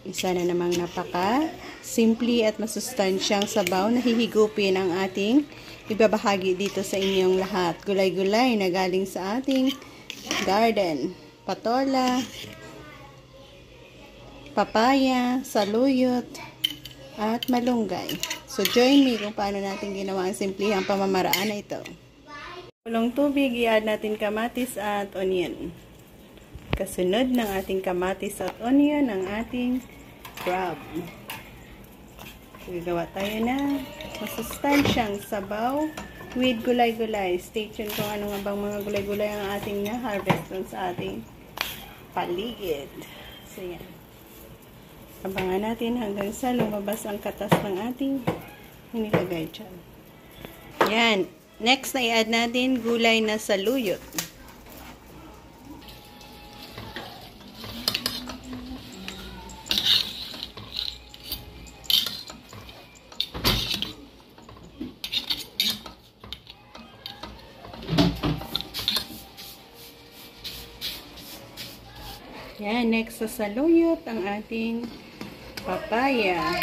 Isa na namang napaka simple at masustansyang sabaw na hihigupin ang ating ibabahagi dito sa inyong lahat. Gulay-gulay na galing sa ating garden. Patola, papaya, saluyot, at malunggay. So join me kung paano natin ginawa ang simplihang pamamaraan na ito. Kulong tubig, i-add natin kamatis at onion. Kasunod ng ating kamatis at onion, ang ating crab. Gagawa tayo na masustansyang sabaw with gulay-gulay. Stay tuned kung ano nga bang mga gulay-gulay ang ating na-harvest sa ating paligid. So yan. Abangan natin hanggang sa lumabas ang katas ng ating inilagay dyan. Yan. Next na i-add natin gulay na saluyot. Yan, next sa saluyot, ang ating papaya.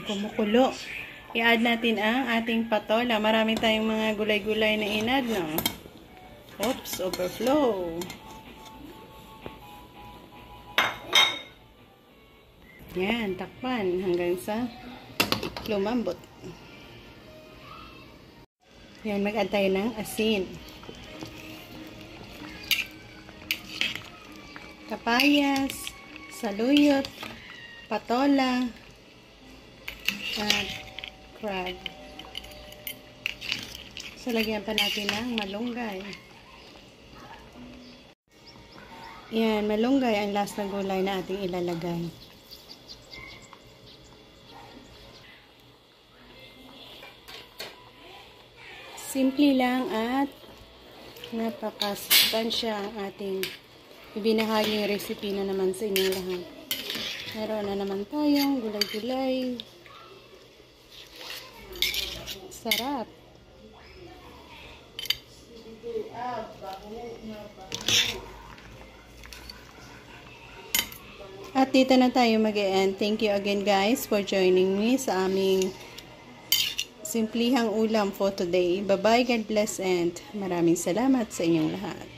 Kumukulo. I-add natin ang ating patola. Marami tayong mga gulay-gulay na in-add, no? Oops, overflow. Yan, takpan hanggang sa lumambot. Yan, mag-add tayo ng asin. Kapayas, saluyot, patola, at crab. So, lagyan pa natin ng malunggay. Yan, malunggay ang last na gulay na ating ilalagay. Simple lang at napakasustansya ang ating ibinahaging recipe na naman sa inyong lahat. Meron na naman tayong gulay-gulay. Sarap. At dito na tayo mag-e-end. Thank you again guys for joining me sa aming simplihang ulam for today. Bye-bye, God bless, and maraming salamat sa inyong lahat.